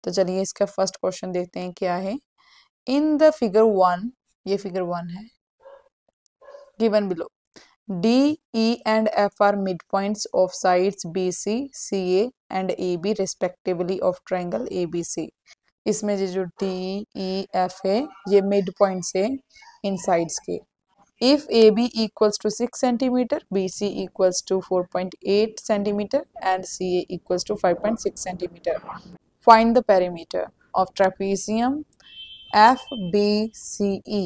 तो चलिए इसका फर्स्ट क्वेश्चन देखते हैं क्या है। इन द फिगर 1, ये फिगर 1 है, given below D, E and F are midpoints of sides BC, CA and AB respectively of triangle ABC। इसमें ये जो D, E, F है ये मिड पॉइंट्स है इन साइड्स के। If AB equals to 6 centimeter, BC equals to 4.8 centimeter and CA equals to 5.6 centimeter. Find the perimeter of trapezium FBCE।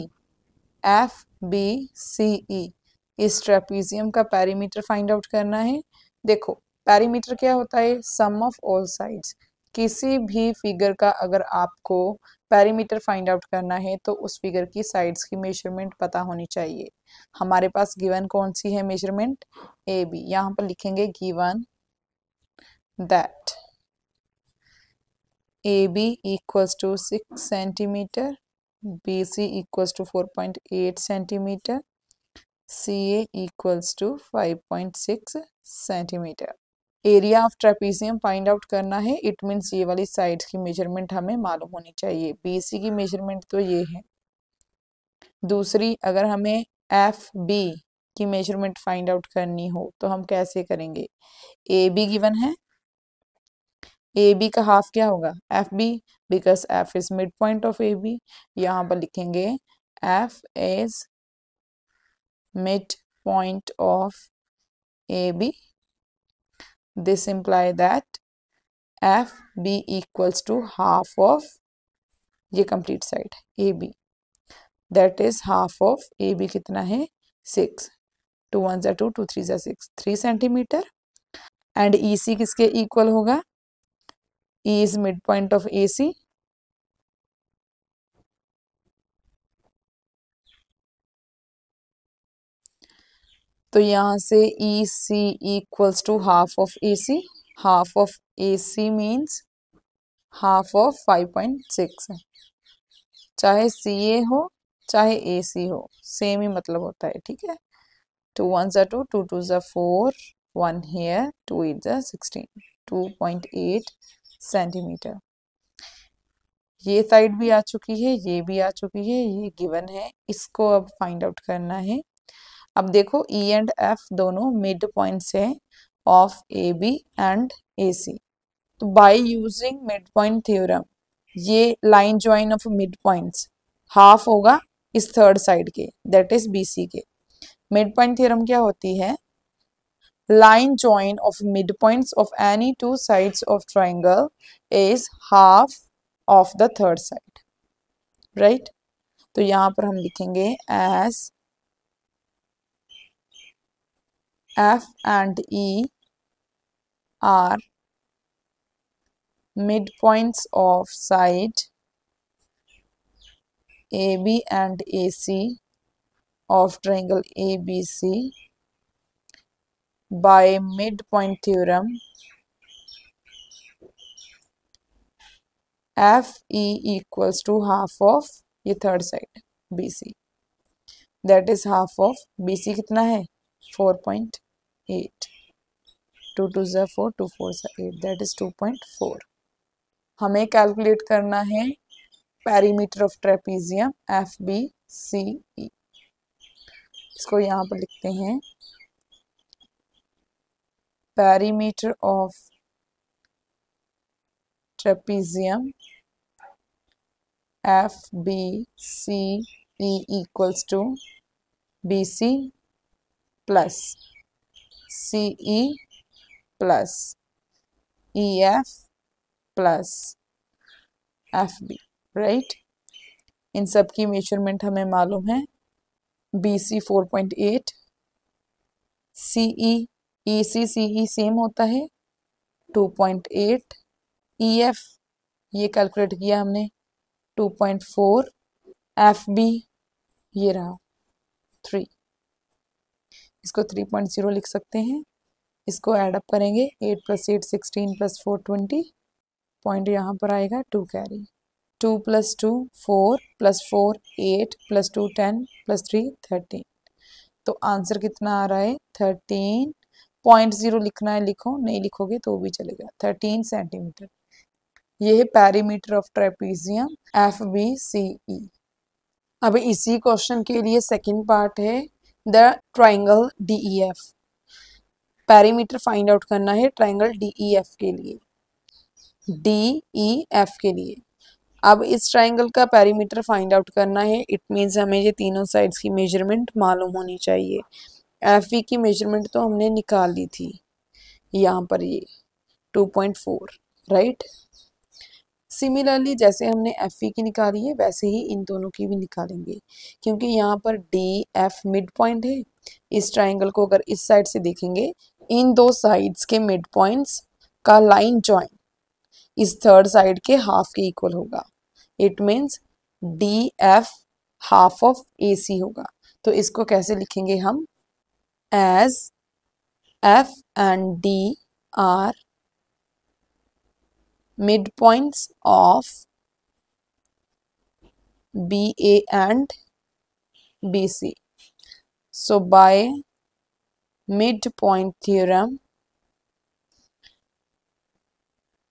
FBCE इस trapezium का perimeter find out करना है। देखो perimeter क्या होता है, सम ऑफ ऑल साइड्स। किसी भी फिगर का अगर आपको पेरीमीटर फाइंड आउट करना है तो उस फिगर की साइड्स की मेजरमेंट पता होनी चाहिए। हमारे पास गिवन कौन सी है मेजरमेंट, ए बी। यहाँ पर लिखेंगे given that A B equals to 6 centimetre, B C equals to 4.8 centimetre, CA equals to 5.6 centimetre. Area of trapezium find out करना है, इट मीन्स ये वाली साइड्स की मेजरमेंट हमें मालूम होनी चाहिए। BC की मेजरमेंट तो ये है। दूसरी, अगर हमें FB की मेजरमेंट फाइंड आउट करनी हो तो हम कैसे करेंगे। AB गिवन है, AB का हाफ क्या होगा FB, because F is mid point of AB। यहाँ पर लिखेंगे F is midpoint of AB. This imply that FB equals to half of ये complete side AB, that is half of AB कितना है 6, 2 1 जा 2, 2 3 जा 6, 3 सेंटीमीटर। एंड EC किसके equal होगा, E is midpoint of AC, तो यहाँ से EC equals to half of AC। half of AC means half of 5.6। चाहे CA हो चाहे AC हो, सेम ही मतलब होता है, ठीक है। 2 1 जा 2, 2 2 जा 4, 1 here, 2 8 जा 16, 2.8 सेंटीमीटर। ये साइड भी आ चुकी है, ये भी आ चुकी है, ये गिवन है, इसको अब फाइंड आउट करना है। अब देखो E एंड F दोनों मिड पॉइंट्स है ऑफ AB एंड AC। तो by using mid point theorem ये line join of midpoints half होगा इस थर्ड साइड के, दैट इज BC के। मिड पॉइंट थ्योरम क्या होती है, line join of midpoints of any two sides of triangle is half of the third side, right? तो यहाँ पर हम लिखेंगे as F and E are midpoints of side AB and AC of triangle ABC by midpoint theorem FE equals to half of ये third side BC, that is half of BC कितना है 4.8, 2 2 जा 4, 2 4 जा 8, that is 2.4। हमें calculate करना है perimeter of trapezium FBCE। इसको यहाँ पर लिखते हैं perimeter of trapezium FBCE equals to BC plus CE plus EF plus FB, right. इन सब की मेजरमेंट हमें मालूम है, BC 4.8, CE EC CE same होता है 2.8, EF ये कैलकुलेट किया हमने 2.4, FB ये रहा 3, इसको 3.0 लिख सकते हैं। इसको ऐड अप करेंगे 8 + 8 16 + 4 20, पॉइंट यहाँ पर आएगा 2 कैरी, 2 + 2 4 + 4 8 + 2 10 + 3 13। तो आंसर कितना आ रहा है 13.0 लिखना है लिखो, नहीं लिखोगे तो भी चलेगा 13 सेंटीमीटर। ये है पेरीमीटर ऑफ ट्रेपीजियम FBCE। अब इसी क्वेश्चन के लिए सेकंड पार्ट है the triangle DEF। Perimeter find out करना है ट्राइंगल DEF के लिए, DEF के लिए। अब इस ट्राइंगल का पेरीमीटर फाइंड आउट करना है, इट मीन्स हमें ये तीनों साइड्स की मेजरमेंट मालूम होनी चाहिए। FE की मेजरमेंट तो हमने निकाल ली थी, यहाँ पर ये 2.4, राइट। सिमिलरली जैसे हमने FE की निकाली है वैसे ही इन दोनों की भी निकालेंगे, क्योंकि यहाँ पर DF मिड पॉइंट है। इस ट्राइंगल को अगर इस साइड से देखेंगे, इन दो साइड्स के मिड पॉइंट्स का लाइन जॉइन इस थर्ड साइड के हाफ के इक्वल होगा। It means DF half of AC होगा। तो इसको कैसे लिखेंगे हम, as F and D are midpoints of BA and BC. So by midpoint theorem,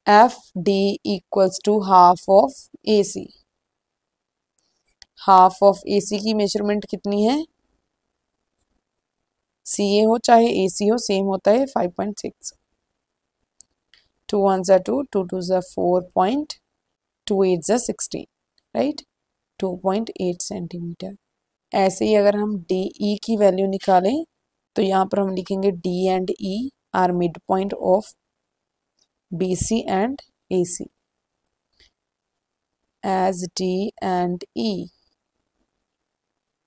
FD equals to half of AC. Half of AC की measurement कितनी है, CA हो चाहे AC हो सेम होता है 5.6। 2 1s are 2, 2 2s are 4, 2 8s are 16, right, 2.8 centimetre. ऐसे ही अगर हम DE की वैल्यू निकालें तो यहाँ पर हम लिखेंगे D and E are midpoint of BC and AC, as D and E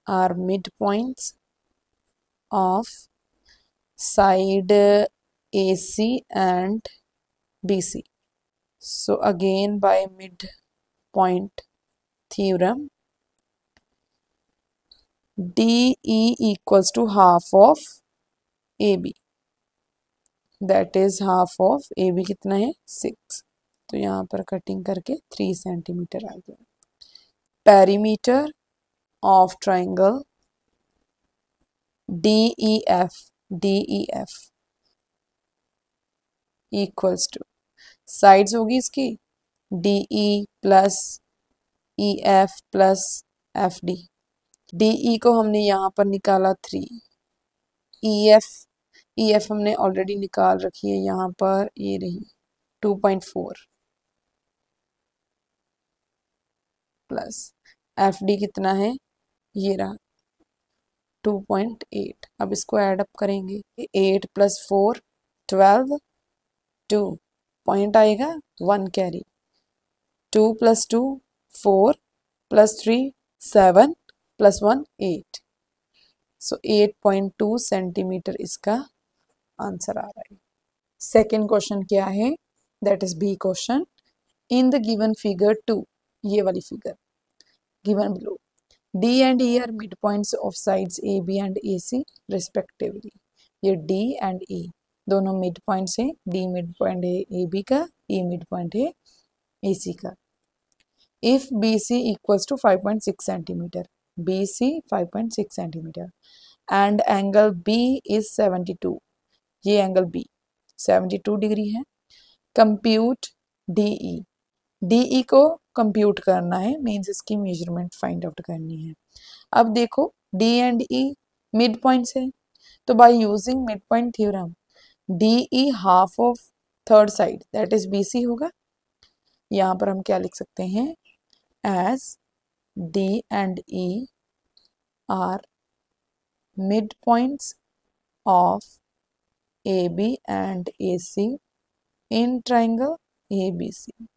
are midpoints of side AC and BC. So again by midpoint theorem, DE equals to half of AB, that is half of AB कितना है 6। तो यहाँ पर cutting करके 3 centimetre आ गया। Perimeter of triangle DEF equals to, sides होगी इसकी DE plus EF plus FD। DE को हमने यहाँ पर निकाला 3, EF हमने ऑलरेडी निकाल रखी है यहाँ पर, ये रही 2.4 प्लस FD कितना है, ये रहा 2.8। अब इसको ऐड अप करेंगे, 8 + 4 12, 2 पॉइंट आएगा 1 कैरी, 2 + 2 4 + 3 7 + 1 8। सो 8.2 सेंटीमीटर इसका आंसर आ रहा है। सेकेंड क्वेश्चन क्या है, that is B question. In the given figure 2, ये वाली figure given below, D and E are midpoints of sides AB and AC respectively। ये D and E दोनों मिड पॉइंट्स हैं, D मिड पॉइंट है AB का, E mid point है AC का। If BC equals to 5.6 centimetre, BC 5.6 centimetre and angle B is 72, ये angle B 72 degree है। Compute DE, DE को कंप्यूट करना है, मीन्स इसकी मेजरमेंट फाइंड आउट करनी है। अब देखो D and E mid points है, तो by using mid point theorem DE half of third side that is BC होगा। यहाँ पर हम क्या लिख सकते हैं, as D and E are midpoints of AB and AC in triangle ABC।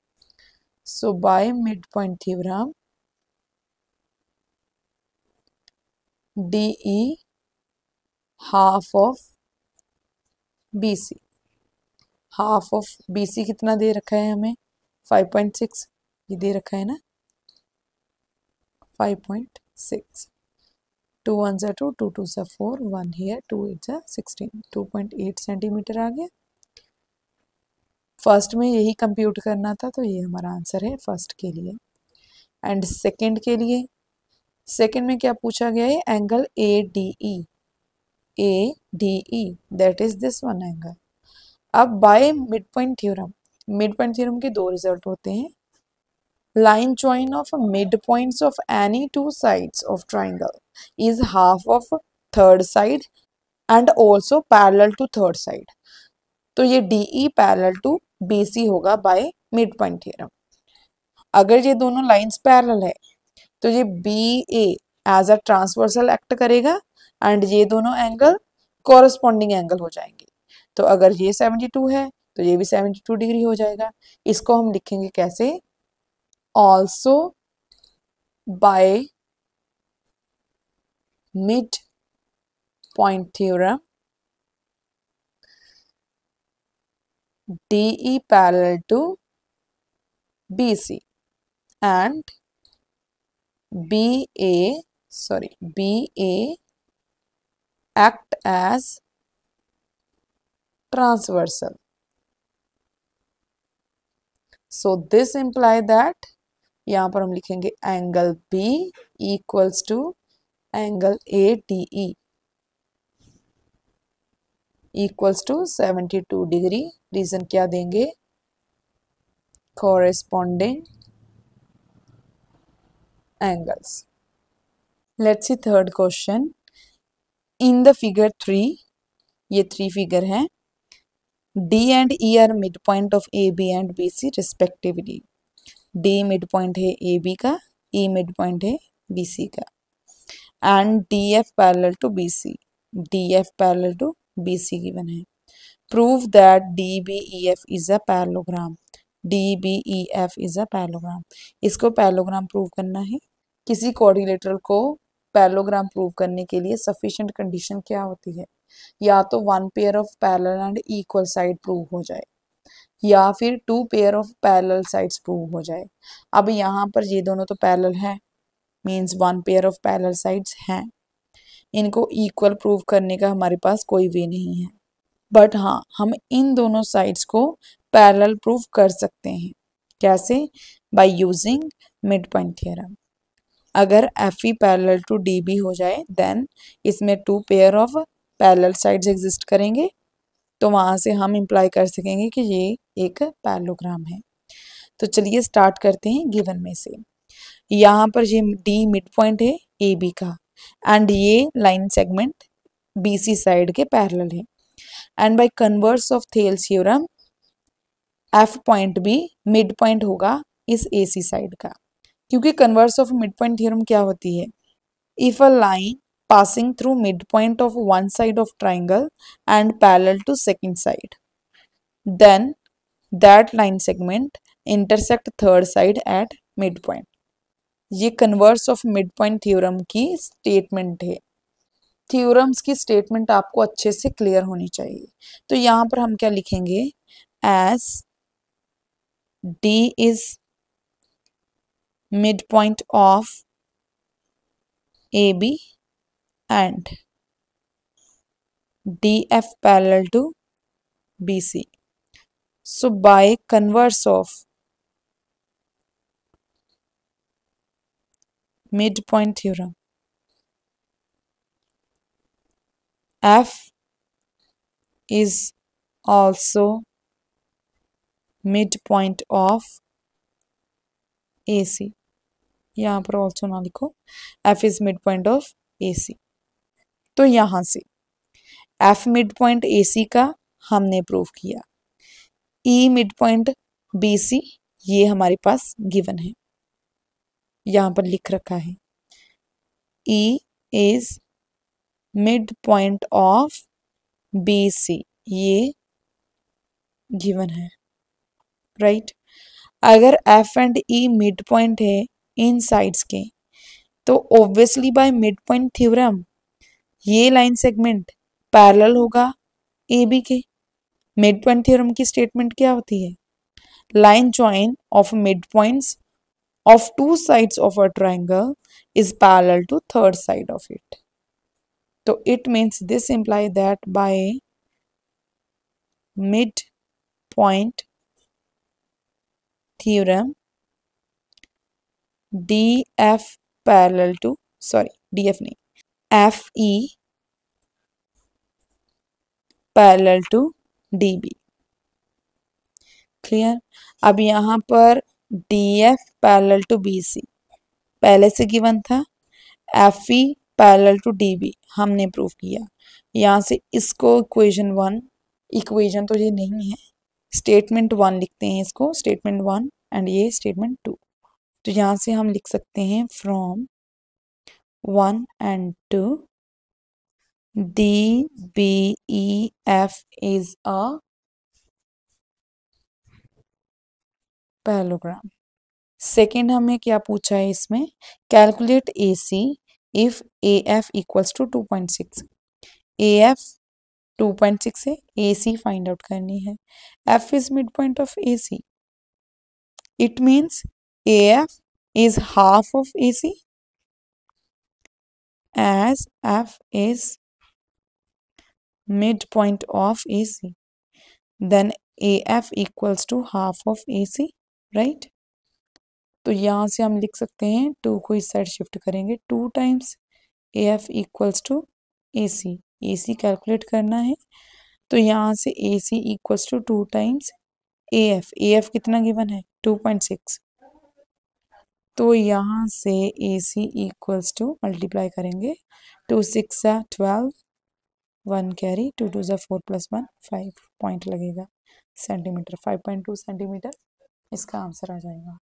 So by midpoint theorem, DE half of BC, half of BC कितना दे रखा है हमें 5.6, ये दे रखा है ना 5.6। 2 1s are 2, 2 2s are 4, 1 here, 2 8s are 16, 2.8 centimetre आ गया। फर्स्ट में यही कंप्यूट करना था, तो ये हमारा आंसर है फर्स्ट के लिए। एंड सेकंड के लिए, सेकंड में क्या पूछा गया है, angle ADE, ADE that is this one angle. अब by mid point theorem mid point theorem के दो रिजल्ट होते हैं. Line join of midpoints of any two sides of triangle is half of third side and also parallel to third side. तो ये DE parallel to BC होगा by midpoint theorem. अगर ये दोनों लाइंस पैरेलल है तो ये BA as a transversal act करेगा एंड ये दोनों एंगल कॉरस्पॉन्डिंग एंगल हो जाएंगे. तो अगर ये 72 है तो ये भी 72 डिग्री हो जाएगा. इसको हम लिखेंगे कैसे? Also by mid point theorem DE parallel to BC and BA act as transversal. So this imply that यहाँ पर हम लिखेंगे angle B equals to angle ADE equals to 72 degree. Reason क्या देंगे? corresponding angles. Let's see third question. In the figure 3, ये 3 figure हैं. D and E are midpoint of AB and BC respectively. D midpoint है AB का, E midpoint है BC का. And DF parallel to BC. DF parallel to BC given है. Prove that DBEF is a parallelogram. DBEF is a parallelogram. इसको parallelogram prove करना है. किसी quadrilateral को पैरेललोग्राम प्रूव करने के लिए सफिशिएंट कंडीशन क्या होती है? या तो one pair of parallel and equal side prove हो जाए या फिर two pair of parallel sides prove हो जाए. अब यहाँ पर ये दोनों तो पैरेलल है, means one pair of parallel sides हैं. इनको इक्वल प्रूव करने का हमारे पास कोई वे नहीं है. बट हाँ, हम इन दोनों साइड्स को पैरेलल प्रूव कर सकते हैं. कैसे? By using mid point theorem. अगर FE पैरेलल टू DB हो जाए देन इसमें two pair of parallel sides exist करेंगे, तो वहां से हम इंप्लाई कर सकेंगे कि ये एक पैरेललोग्राम है. तो चलिए स्टार्ट करते हैं गिवन में से. यहाँ पर ये D मिड पॉइंट है AB का एंड ये लाइन सेगमेंट BC साइड के पैरेलल है. And by converse of Thales theorem F point भी मिड पॉइंट होगा इस AC साइड का, क्योंकि converse of mid point theorem क्या होती है? If a line passing through midpoint of one side of triangle and parallel to second side, then that line segment intersect third side at midpoint. ये converse of midpoint theorem की statement है. Theorems की statement आपको अच्छे से clear होनी चाहिए. तो यहाँ पर हम क्या लिखेंगे? As D is midpoint of AB and DF parallel to BC. So by converse of midpoint theorem, F is also midpoint of AC. यहाँ पर also ना लिखो, F is midpoint of AC. तो यहाँ से F midpoint AC का हमने prove किया. E midpoint BC ये हमारे पास गिवन है, यहाँ पर लिख रखा है. E is midpoint of BC ये गिवन है, राइट. अगर F and E mid point है इन साइड्स के, तो obviously by mid point theorem ये लाइन सेगमेंट पैरेलल होगा AB के. मिड पॉइंट थ्योरम की स्टेटमेंट क्या होती है? Line join of mid points of two sides of a triangle is parallel to third side of it. So it means this implies that by midpoint theorem DF parallel to DF नहीं FE parallel to DB clear. अब यहाँ पर DF parallel to BC पहले से given था, FE parallel to DB हमने prove किया। यहाँ से इसको इक्वेशन 1, इक्वेशन तो ये नहीं है, स्टेटमेंट 1 लिखते हैं इसको, स्टेटमेंट 1 एंड ये स्टेटमेंट 2। तो यहाँ से हम लिख सकते हैं from 1 and 2 DBEF is a parallelogram. Second हमें क्या पूछा है इसमें, calculate AC if AF equals to 2.6। AF 2.6 है, AC फाइंड आउट करनी है। F is mid point of AC, it means AF is half of AC as F is midpoint of AC, then AF equals to half of AC, right? तो यहाँ से हम लिख सकते हैं 2 को इस साइड शिफ्ट करेंगे, 2 times AF equals to AC, AC calculate करना है। तो यहाँ से AC equals to 2 times AF, AF कितना गिवन है 2.6। तो यहाँ से AC इक्वल्स टू मल्टीप्लाई करेंगे, 2 6 12, 1 कैरी, 2 2 4 + 1 5 पॉइंट लगेगा सेंटीमीटर, 5.2 सेंटीमीटर इसका आंसर आ जाएगा।